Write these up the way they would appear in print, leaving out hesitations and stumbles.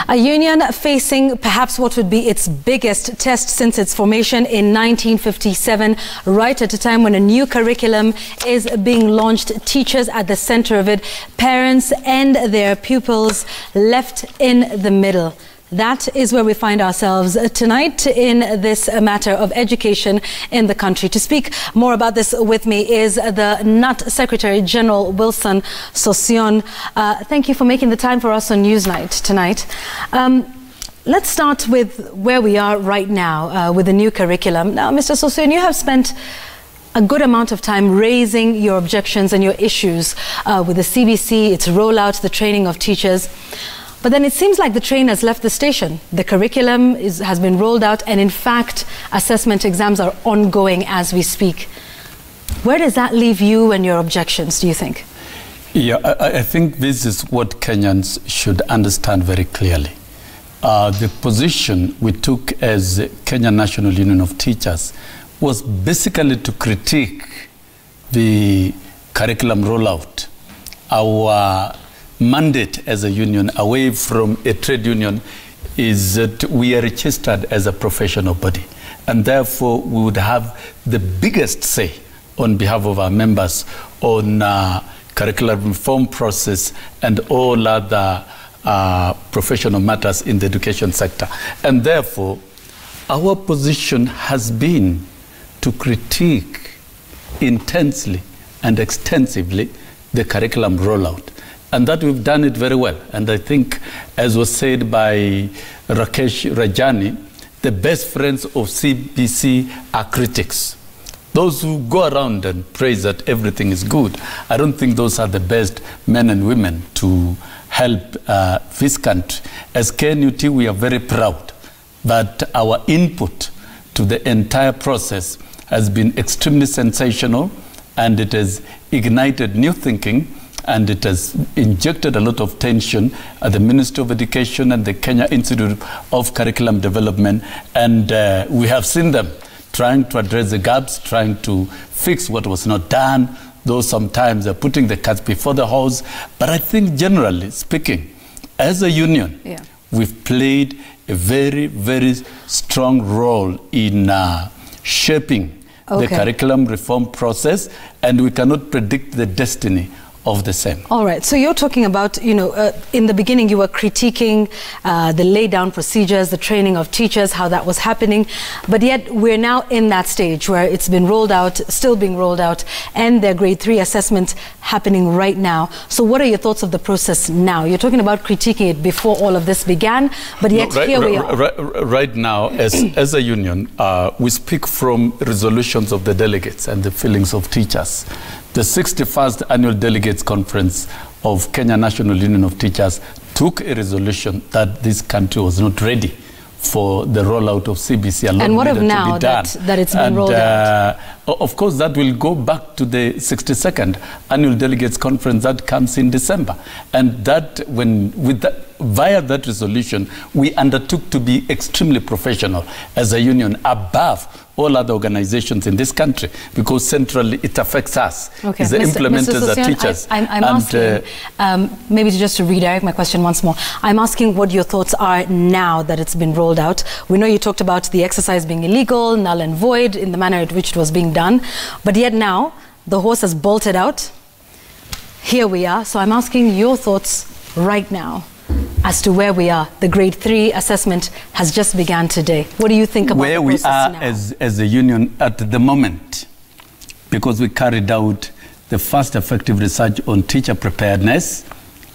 A union facing perhaps what would be its biggest test since its formation in 1957, right at a time when a new curriculum is being launched, teachers at the center of it, parents and their pupils left in the middle. That is where we find ourselves tonight in this matter of education in the country. To speak more about this with me is the KNUT Secretary General Wilson Sossion. Thank you for making the time for us on Newsnight tonight. Let's start with where we are right now with the new curriculum. Now, Mr. Sossion, you have spent a good amount of time raising your objections and your issues with the CBC, its rollout, the training of teachers. But then it seems like the train has left the station. The curriculum has been rolled out, and in fact, assessment exams are ongoing as we speak. Where does that leave you and your objections, do you think? Yeah, I think this is what Kenyans should understand very clearly. The position we took as Kenya National Union of Teachers was basically to critique the curriculum rollout. Our mandate as a union, away from a trade union, is that we are registered as a professional body, and therefore we would have the biggest say on behalf of our members on curriculum reform process and all other professional matters in the education sector. And therefore our position has been to critique intensely and extensively the curriculum rollout. And that we've done it very well. And I think, as was said by Rakesh Rajani, the best friends of CBC are critics. Those who go around and praise that everything is good, I don't think those are the best men and women to help this country. As KNUT, we are very proud that our input to the entire process has been extremely sensational, and it has ignited new thinking, and it has injected a lot of tension at the Ministry of Education and the Kenya Institute of Curriculum Development. And we have seen them trying to address the gaps, trying to fix what was not done, though sometimes they're putting the cart before the horse. But I think generally speaking, as a union, we've played a very, very strong role in shaping the curriculum reform process, and we cannot predict the destiny of the same. All right, so you're talking about, you know, in the beginning you were critiquing the lay down procedures, the training of teachers, how that was happening, but yet we're now in that stage where it's been rolled out, still being rolled out, and their grade 3 assessment happening right now. So what are your thoughts of the process now? You're talking about critiquing it before all of this began, but yet here we are. Right now, as a union, we speak from resolutions of the delegates and the feelings of teachers. The 61st Annual Delegates Conference of Kenya National Union of Teachers took a resolution that this country was not ready for the rollout of CBC. And what of now that it's been rolled out? Of course, that will go back to the 62nd Annual Delegates Conference that comes in December. And that, via that resolution, we undertook to be extremely professional as a union, above all other organizations in this country, because centrally it affects us. Okay. The implementers are teachers. I'm asking, maybe just to redirect my question once more, I'm asking what your thoughts are now that it's been rolled out. We know you talked about the exercise being illegal, null and void in the manner in which it was being done, but yet now the horse has bolted out. Here we are. So I'm asking your thoughts right now as to where we are. The grade 3 assessment has just begun today. What do you think about where the process we are now? as a union at the moment? Because we carried out the first effective research on teacher preparedness,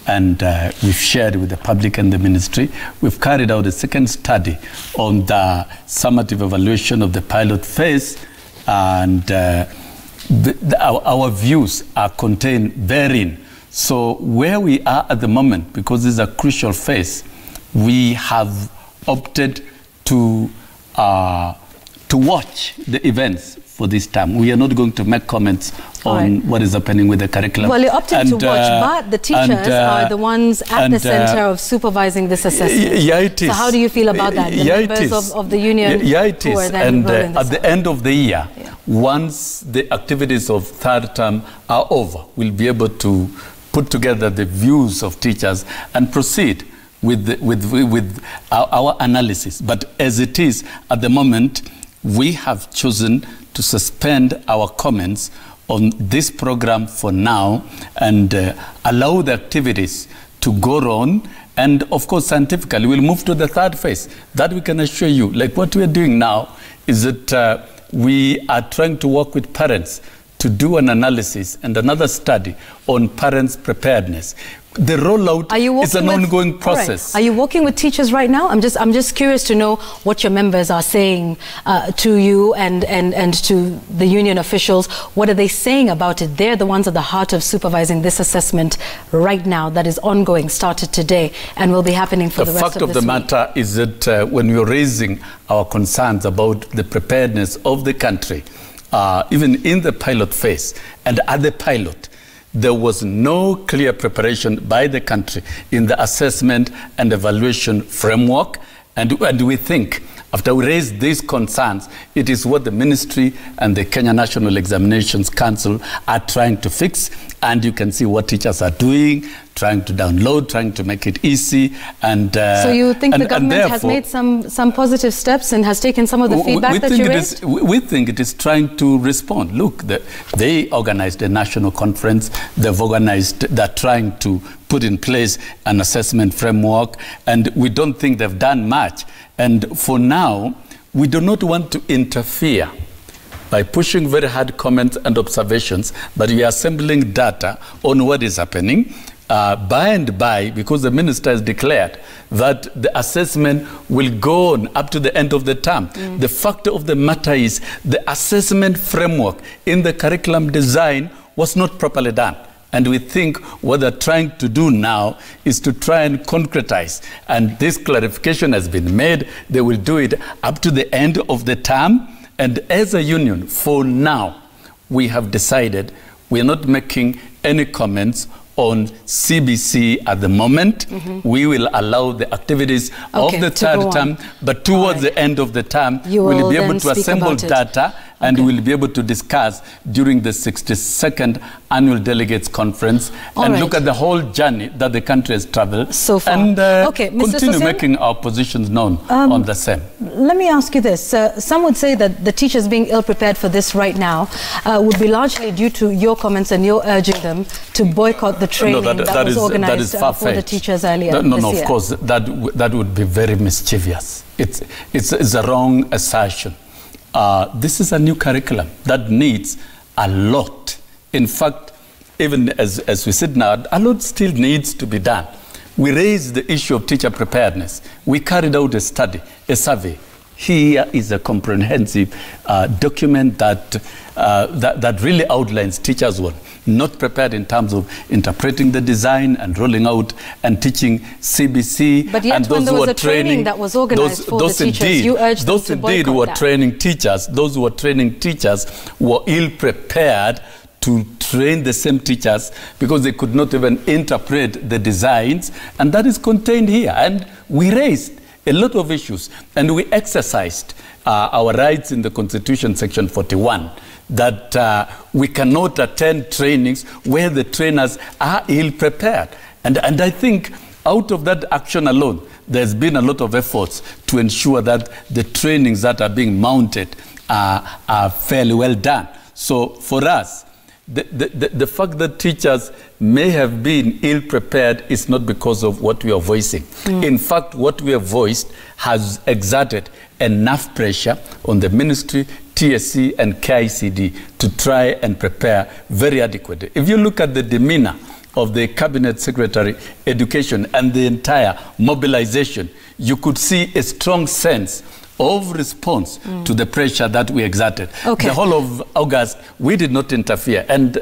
and we've shared with the public and the ministry. We've carried out a second study on the summative evaluation of the pilot phase, and our views are contained therein. So where we are at the moment, because this is a crucial phase, we have opted to watch the events for this time. We are not going to make comments on what is happening with the curriculum. Well, you're opting to watch, but the teachers are the ones at the center of supervising this assessment. Yeah, it is. So how do you feel about that? The members of the union it is. And at the end of the year, Yeah. once the activities of third term are over, we'll be able to put together the views of teachers and proceed with our analysis. But as it is at the moment, we have chosen to suspend our comments on this program for now and allow the activities to go on. And of course, scientifically, we'll move to the third phase. That we can assure you, like what we are doing now, is that we are trying to work with parents to do an analysis and another study on parents' preparedness. The rollout is an ongoing process. Right. Are you working with teachers right now? I'm just curious to know what your members are saying to you and to the union officials. What are they saying about it? They're the ones at the heart of supervising this assessment right now that is ongoing, started today, and will be happening for the rest of this week. The fact of the matter is that when we are raising our concerns about the preparedness of the country, even in the pilot phase and at the pilot, there was no clear preparation by the country in the assessment and evaluation framework. And we think, after we raise these concerns, it is what the ministry and the Kenya National Examinations Council are trying to fix. And you can see what teachers are doing, trying to download, trying to make it easy. And so you think the government has made some positive steps and has taken some of the feedback that you raised? We think it is trying to respond. Look, they organized a national conference. They're trying to put in place an assessment framework, and we don't think they've done much. And for now, we do not want to interfere by pushing very hard comments and observations, but we are assembling data on what is happening. By and by, because the minister has declared that the assessment will go on up to the end of the term. The fact of the matter is the assessment framework in the curriculum design was not properly done. And we think what they're trying to do now is to try and concretize. And this clarification has been made. They will do it up to the end of the term. And as a union, for now, we have decided we're not making any comments on CBC at the moment. We will allow the activities of the third term, but towards the end of the term, we'll be able to assemble data and we'll be able to discuss during the 62nd Annual Delegates Conference and look at the whole journey that the country has traveled so far. And continue Sossion, making our positions known on the same. Let me ask you this. Some would say that the teachers being ill-prepared for this right now would be largely due to your comments and your urging them to boycott the training that was organized for the teachers earlier this year. Of course, that would be very mischievous. It's a wrong assertion. This is a new curriculum that needs a lot. In fact, even as we sit now, a lot still needs to be done. We raised the issue of teacher preparedness. We carried out a study, a survey. Here is a comprehensive document that really outlines teachers were not prepared in terms of interpreting the design and rolling out and teaching CBC. But yet, and when there was a training that was organized for the teachers, you urged them to boycott who were training teachers, those who were training teachers were ill-prepared to train the same teachers because they could not even interpret the designs, and that is contained here. And we raised a lot of issues, and we exercised our rights in the Constitution, Section 41, that we cannot attend trainings where the trainers are ill-prepared. And I think out of that action alone, there's been a lot of efforts to ensure that the trainings that are being mounted are fairly well done. So for us, the fact that teachers may have been ill-prepared is not because of what we are voicing. In fact, what we have voiced has exerted enough pressure on the ministry, TSC and KICD to try and prepare very adequately. If you look at the demeanor of the Cabinet Secretary, Education, and the entire mobilization, you could see a strong sense of response to the pressure that we exerted. The whole of August, we did not interfere and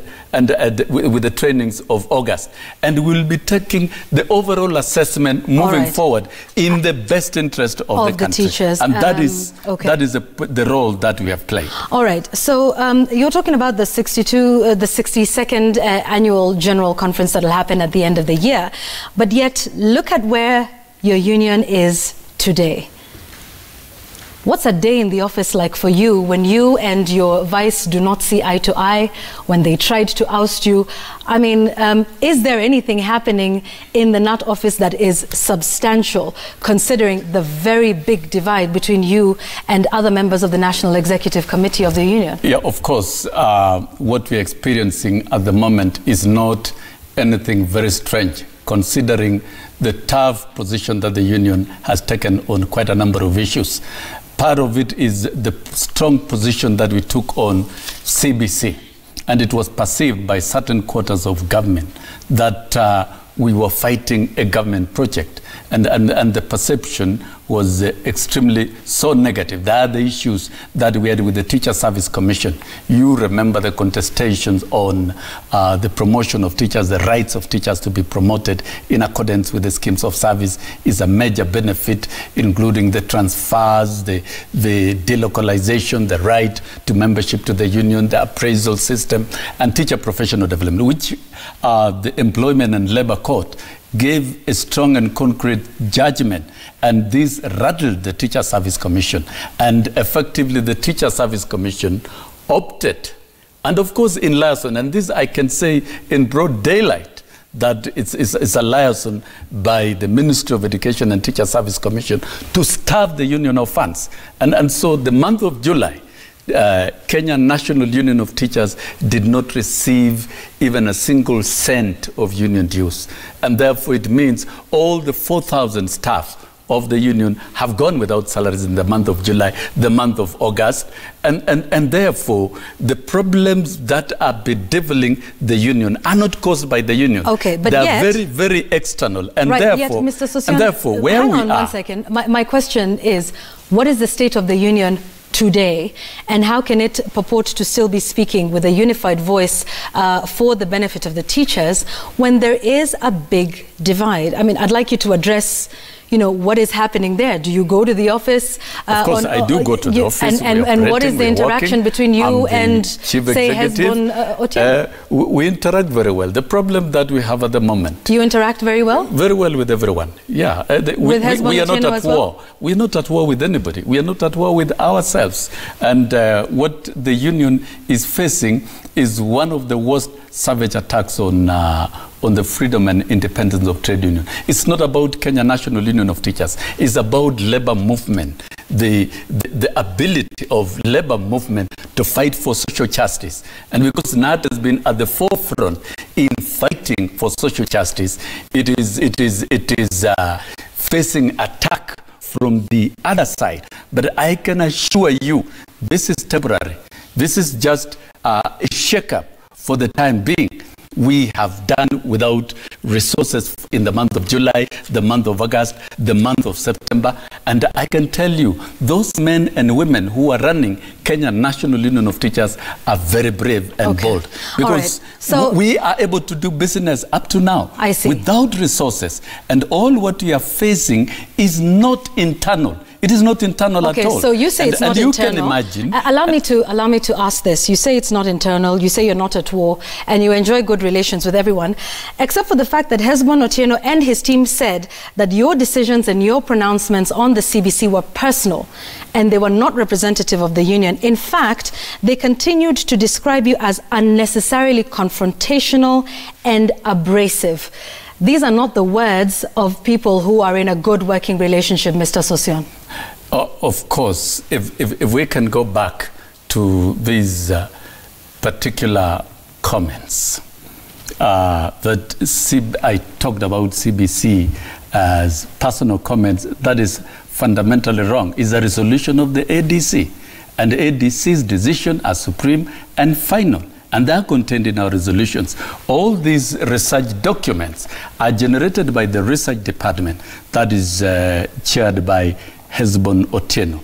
with the trainings of August. And we'll be taking the overall assessment moving forward in the best interest of the country. Teachers. And that is the role that we have played. All right. So you're talking about the 62nd Annual General Conference that will happen at the end of the year. But yet, look at where your union is today. What's a day in the office like for you when you and your vice do not see eye to eye, when they tried to oust you? I mean, is there anything happening in the NUT office that is substantial, considering the very big divide between you and other members of the National Executive Committee of the Union? Yeah, of course. What we're experiencing at the moment is not anything very strange, considering the tough position that the union has taken on quite a number of issues. Part of it is the strong position that we took on CBC, and it was perceived by certain quarters of government that we were fighting a government project, and the perception was extremely so negative. There are the issues that we had with the Teacher Service Commission. You remember the contestations on the promotion of teachers, the rights of teachers to be promoted in accordance with the schemes of service is a major benefit, including the transfers, the delocalization, the right to membership to the union, the appraisal system, and teacher professional development, which the Employment and Labor Court gave a strong and concrete judgment, and this rattled the Teacher Service Commission, and effectively the Teacher Service Commission opted, and of course in liaison, and this I can say in broad daylight, that it's a liaison by the Ministry of Education and Teacher Service Commission to starve the union of funds, and so the month of July, Kenya National Union of Teachers did not receive even a single cent of union dues. And therefore it means all the 4,000 staff of the union have gone without salaries in the month of July, the month of August. And therefore, the problems that are bedeviling the union are not caused by the union. Okay, but they are very, very external. And right, therefore, yet, Mr. Sossion, and therefore where hang we on are... one second. My question is, what is the state of the union today, and how can it purport to still be speaking with a unified voice for the benefit of the teachers when there is a big divide? I mean, I'd like you to address, you know, what is happening there. Do you go to the office? Of course, I do go to the office. And what is the interaction between you and, Chief say, Executive? Otieno? We interact very well. The problem that we have at the moment... Do you interact very well? Very well with everyone, yeah. We are not at war. Well? We are not at war with anybody. We are not at war with ourselves. And what the union is facing is one of the worst savage attacks on the freedom and independence of trade union. It's not about Kenya National Union of Teachers. It's about labor movement, the ability of labor movement to fight for social justice. And because NUT has been at the forefront in fighting for social justice, it is facing attack from the other side. But I can assure you, this is temporary. This is just a shake-up for the time being. We have done without resources in the month of July, the month of August, the month of September. And I can tell you, those men and women who are running Kenya National Union of Teachers are very brave and bold. Because so we are able to do business up to now without resources. And all what we are facing is not internal. It is not internal at all. Okay, so you say it's not internal. And you can imagine... Allow me to ask this. You say it's not internal, you say you're not at war, and you enjoy good relations with everyone, except for the fact that Hezbollah Otieno and his team said that your decisions and your pronouncements on the CBC were personal, and they were not representative of the union. In fact, they continued to describe you as unnecessarily confrontational and abrasive. These are not the words of people who are in a good working relationship, Mr. Sossion. Of course, if we can go back to these particular comments, that I talked about CBC as personal comments, that is fundamentally wrong. It's a resolution of the ADC, and the ADC's decision are supreme and final. And they are contained in our resolutions. All these research documents are generated by the research department that is chaired by Hezbollah Otieno.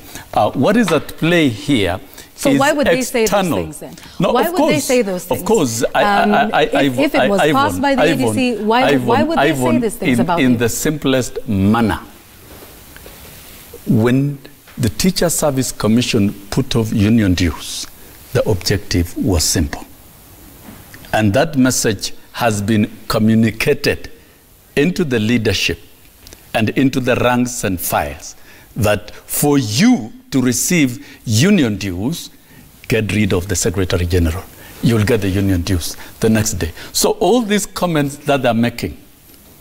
What is at play here? So why would they say those things then? No, why would they say those things? Of course. If it was passed by the ADC, why would they say these things about in you? the simplest manner. When the Teacher Service Commission put off union dues, the objective was simple. And that message has been communicated into the leadership and into the ranks and files that for you to to receive union dues, get rid of the Secretary General. You'll get the union dues the next day. So all these comments that they're making,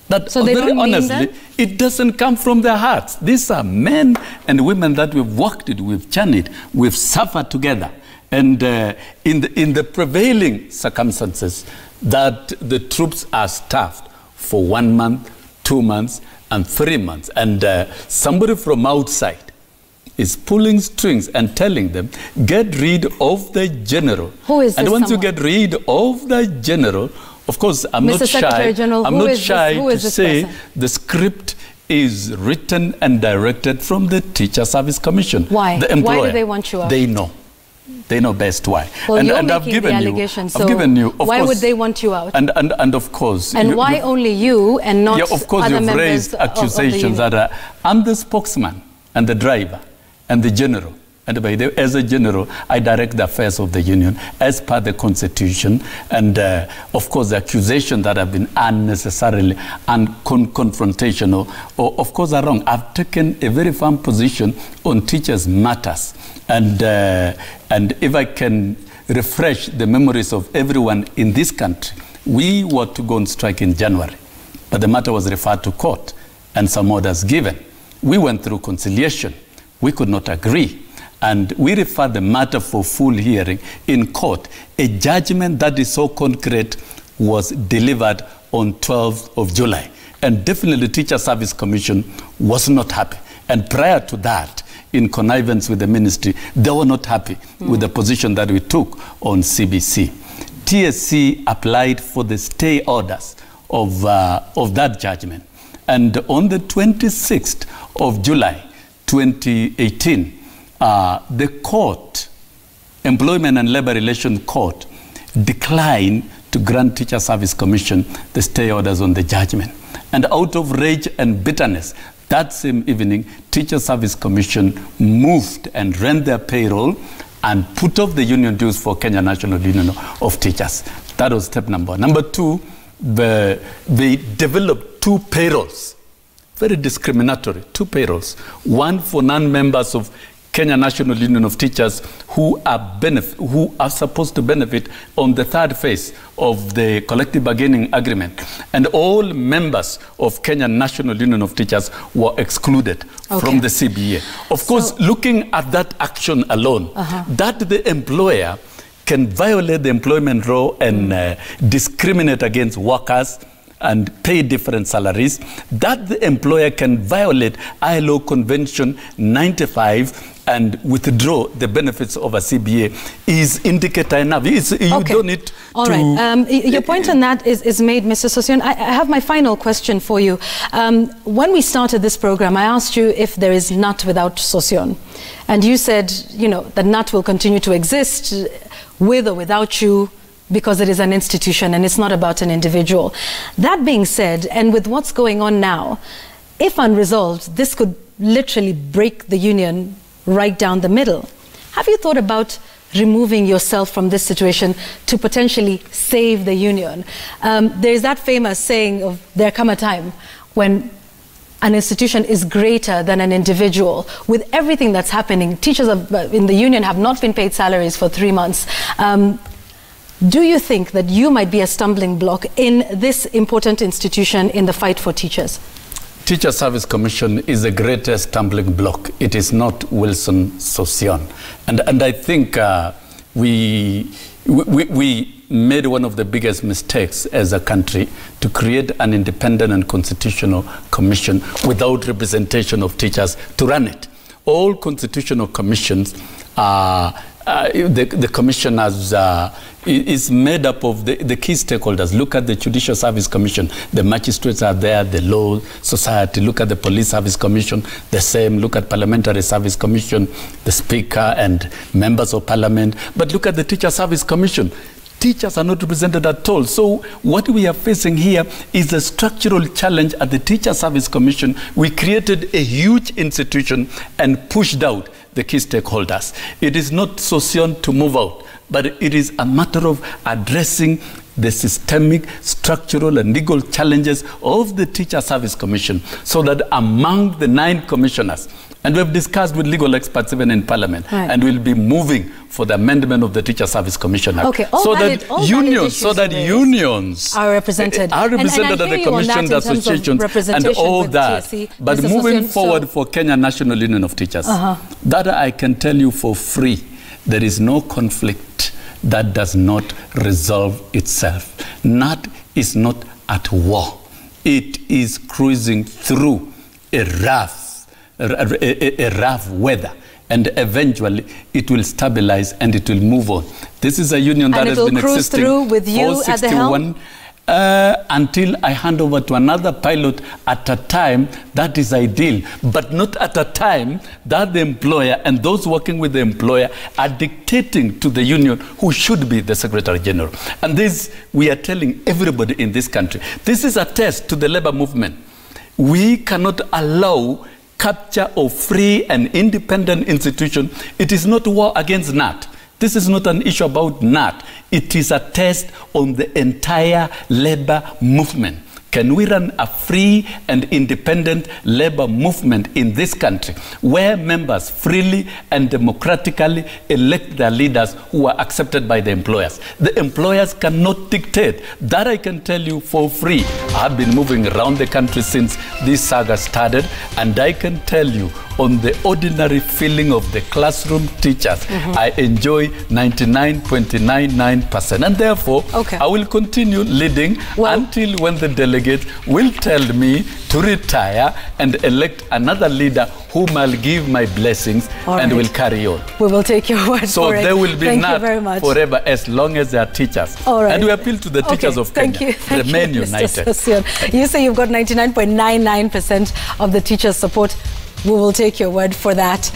that so very honestly, it doesn't come from their hearts. These are men and women that we've worked with, we've journeyed, we've suffered together. And in the prevailing circumstances, that the troops are staffed for 1 month, 2 months, and 3 months. And somebody from outside is pulling strings and telling them, get rid of the general. Who is this And once someone? you get rid of the general, of course, I'm Mr. not Secretary shy. General, I'm not shy to say person? the script is written and directed from the Teacher Service Commission. Why? The employer. Why do they want you out? They know. They know best why. Well, and you're I've making given the allegation, I've given you. Of why course, would they want you out? And of course. And why only you and not yeah, of course, other you've members raised accusations of the that I'm the spokesman and the driver and the general. And by the way, as a general, I direct the affairs of the union as per the constitution. And of course, the accusations that have been unnecessarily and confrontational, or of course, are wrong. I've taken a very firm position on teachers' matters. And if I can refresh the memories of everyone in this country, we were to go on strike in January, but the matter was referred to court and some orders given. We went through conciliation. We could not agree. And we referred the matter for full hearing in court. A judgment that is so concrete was delivered on 12th of July. And definitely the Teacher Service Commission was not happy. And prior to that, in connivance with the ministry, they were not happy with the position that we took on CBC. TSC applied for the stay orders of that judgment. And on the 26th of July, 2018, the court, Employment and Labor Relations Court, declined to grant Teacher Service Commission the stay orders on the judgment. And out of rage and bitterness, that same evening, Teacher Service Commission moved and ran their payroll and put off the union dues for Kenya National Union of Teachers. That was step number one. Number two, they developed 2 payrolls, very discriminatory, 2 payrolls. One for non-members of Kenya National Union of Teachers who are supposed to benefit on the 3rd phase of the collective bargaining agreement. And all members of Kenya National Union of Teachers were excluded from the CBA. Of course, looking at that action alone, that the employer can violate the employment law and discriminate against workers and pay different salaries, that the employer can violate ILO Convention 95 and withdraw the benefits of a CBA is indicator enough. You don't need All right. Your point on that is made, Mr. Sossion. I have my final question for you. When we started this program, I asked you if there is NUT without Sossion. And you said, you know, that NUT will continue to exist with or without you, because it is an institution and it's not about an individual. That being said, and with what's going on now, if unresolved, this could literally break the union right down the middle. Have you thought about removing yourself from this situation to potentially save the union? There's that famous saying of there come a time when an institution is greater than an individual. With everything that's happening, teachers in the union have not been paid salaries for 3 months. Do you think that you might be a stumbling block in this important institution in the fight for teachers? Teacher Service Commission is the greatest stumbling block. It is not Wilson Sossion. And I think we made one of the biggest mistakes as a country to create an independent and constitutional commission without representation of teachers to run it. All constitutional commissions the commission is made up of the key stakeholders. Look at the Judicial Service Commission. The magistrates are there, the Law Society. Look at the Police Service Commission, the same. Look at Parliamentary Service Commission, the Speaker and members of Parliament. But look at the Teacher Service Commission. Teachers are not represented at all. So what we are facing here is a structural challenge at the Teacher Service Commission. We created a huge institution and pushed out the key stakeholders. It is not Sossion to move out, but it is a matter of addressing the systemic, structural, and legal challenges of the Teacher Service Commission so that among the 9 commissioners And we've discussed with legal experts even in Parliament, right. and we'll be moving for the amendment of the Teacher Service Commission Act. Okay, so that unions are represented. Are represented at the commissioned associations and all that. TSC, but Mr. moving Sossion, forward for Kenya National Union of Teachers, that I can tell you for free, there is no conflict that does not resolve itself. KNUT is not at war. It is cruising through a rough weather, and eventually it will stabilize and it will move on. This is a union that has been existing through with you at the helm? Until I hand over to another pilot at a time that is ideal, but not at a time that the employer and those working with the employer are dictating to the union who should be the Secretary General. And this, we are telling everybody in this country, this is a test to the labor movement. We cannot allow capture of free and independent institution. It is not war against KNUT. This is not an issue about KNUT. It is a test on the entire labor movement. Can we run a free and independent labor movement in this country where members freely and democratically elect their leaders who are accepted by the employers? The employers cannot dictate. That I can tell you for free. I have been moving around the country since this saga started, and I can tell you on the ordinary feeling of the classroom teachers, I enjoy 99.99%. And therefore, I will continue leading until when the delegates will tell me to retire and elect another leader whom I'll give my blessings and will carry on. We will take your word for it. So there will be KNUT forever as long as there are teachers. And we appeal to the teachers of Kenya. Remain united. You say you've got 99.99% of the teachers' support. We will take your word for that.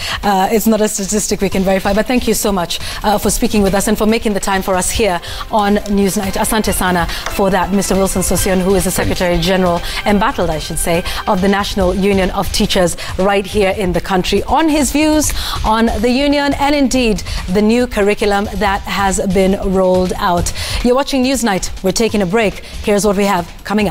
It's not a statistic we can verify, but thank you so much for speaking with us and for making the time for us here on Newsnight. Asante sana for that, Mr. Wilson Sossion, who is the Secretary General, embattled, I should say, of the National Union of Teachers right here in the country, on his views on the union and indeed the new curriculum that has been rolled out. You're watching Newsnight. We're taking a break. Here's what we have coming up.